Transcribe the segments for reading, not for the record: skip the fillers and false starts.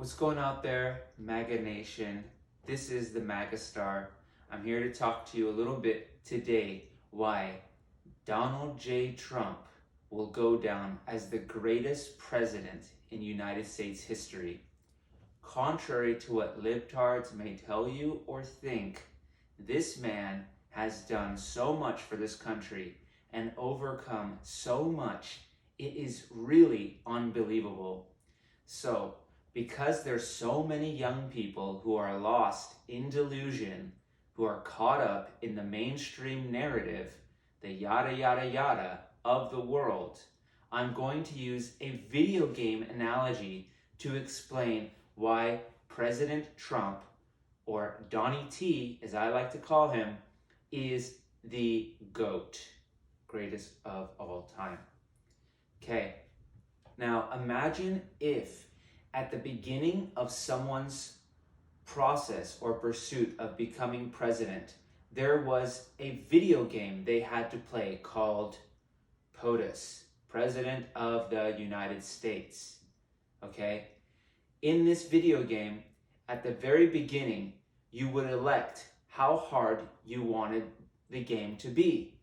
What's going out there, MAGA Nation? This is the Magastar. I'm here to talk to you a little bit today why Donald J. Trump will go down as the greatest president in United States history. Contrary to what Libtards may tell you or think, this man has done so much for this country and overcome so much. It is really unbelievable. So, because there's so many young people who are lost in delusion, who are caught up in the mainstream narrative, the yada yada yada of the world, I'm going to use a video game analogy to explain why President Trump, or Donnie T as I like to call him, is the GOAT, greatest of all time. Okay, now imagine if at the beginning of someone's process or pursuit of becoming president, there was a video game they had to play called POTUS, President of the United States. Okay? In this video game, at the very beginning, you would elect how hard you wanted the game to be.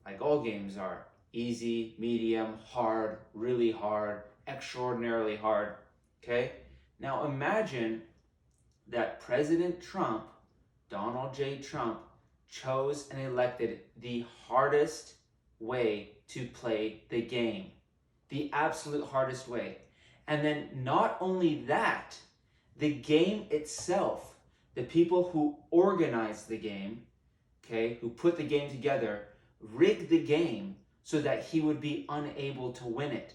Like all games are. Easy, medium, hard, really hard, extraordinarily hard. Okay? Now imagine that President Trump, Donald J. Trump, chose and elected the hardest way to play the game. The absolute hardest way. And then not only that, the game itself, the people who organized the game, okay, who put the game together, rigged the game so that he would be unable to win it.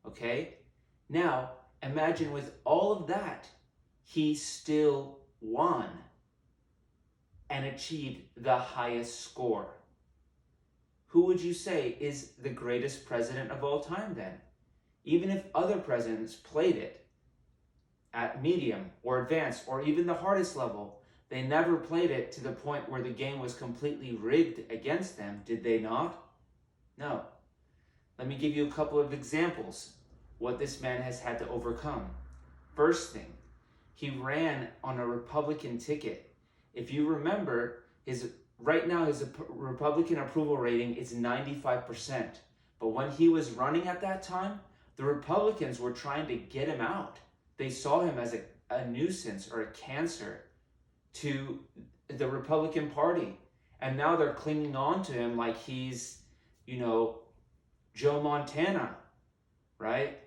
Okay? Now, imagine with all of that, he still won and achieved the highest score. Who would you say is the greatest president of all time then? Even if other presidents played it at medium or advanced or even the hardest level, they never played it to the point where the game was completely rigged against them, did they not? No. Let me give you a couple of examples what this man has had to overcome. First thing, he ran on a Republican ticket. If you remember, right now his Republican approval rating is 95%. But when he was running at that time, the Republicans were trying to get him out. They saw him as a nuisance or a cancer to the Republican Party. And now they're clinging on to him like he's, Joe Montana, right?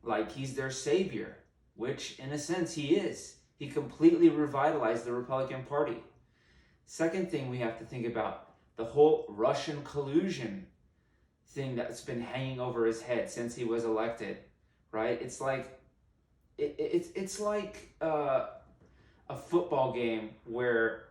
Like he's their savior, which in a sense he is. He completely revitalized the Republican Party. Second thing we have to think about, the whole Russian collusion thing that's been hanging over his head since he was elected, right? It's like it's like a football game where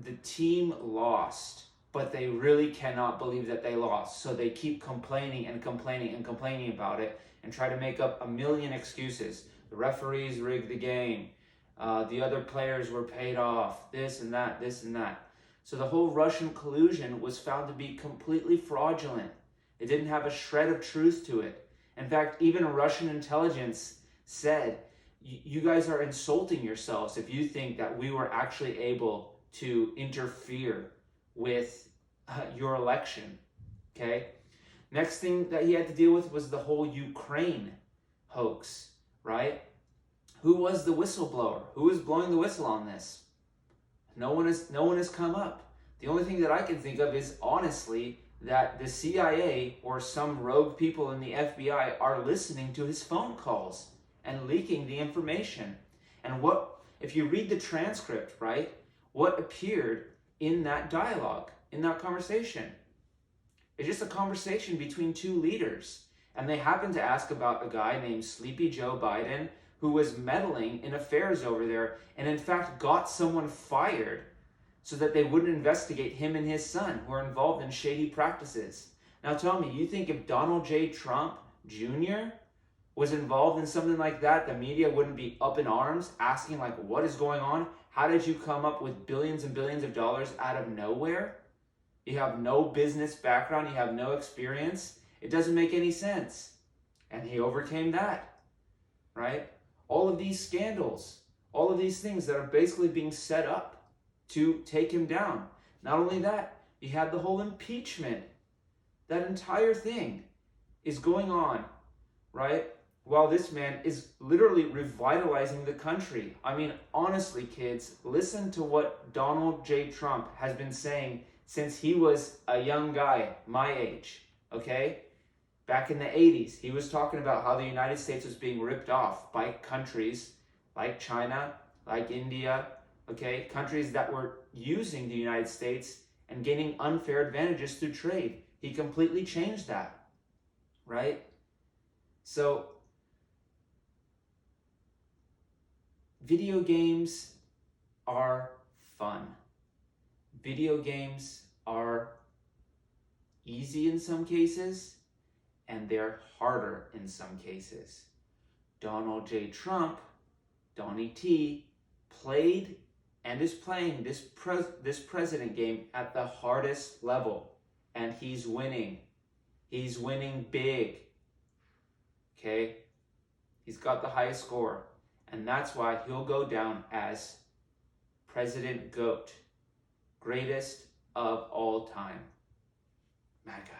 the team lost, but they really cannot believe that they lost. So they keep complaining and complaining and complaining about it and try to make up a million excuses. The referees rigged the game. The other players were paid off. This and that, this and that. So the whole Russian collusion was found to be completely fraudulent. It didn't have a shred of truth to it. In fact, even Russian intelligence said, you guys are insulting yourselves if you think that we were actually able to interfere with your election. Okay? Next thing that he had to deal with was the whole Ukraine hoax, right? Who was the whistleblower? Who was blowing the whistle on this? No one has come up. The only thing that I can think of is honestly that the CIA or some rogue people in the FBI are listening to his phone calls and leaking the information. And what if you read the transcript, right? What appeared in that dialogue, in that conversation? It's just a conversation between two leaders. And they happened to ask about a guy named Sleepy Joe Biden who was meddling in affairs over there and in fact got someone fired so that they wouldn't investigate him and his son who are involved in shady practices. Now tell me, you think if Donald J. Trump Jr. was involved in something like that, the media wouldn't be up in arms asking like, what is going on? How did you come up with billions and billions of dollars out of nowhere? You have no business background, you have no experience. It doesn't make any sense. And he overcame that, right? all of these scandals, all of these things that are basically being set up to take him down. Not only that, you had the whole impeachment. That entire thing is going on, right? While this man is literally revitalizing the country. I mean, honestly, kids, listen to what Donald J. Trump has been saying since he was a young guy, my age, okay? Back in the 80s, he was talking about how the United States was being ripped off by countries like China, like India, okay? Countries that were using the United States and gaining unfair advantages through trade. He completely changed that, right? So, video games are fun. Video games are easy in some cases, and they're harder in some cases. Donald J. Trump, Donnie T, played and is playing this president game at the hardest level, and he's winning. He's winning big, okay? He's got the highest score, and that's why he'll go down as President GOAT, greatest of all time. MAGA.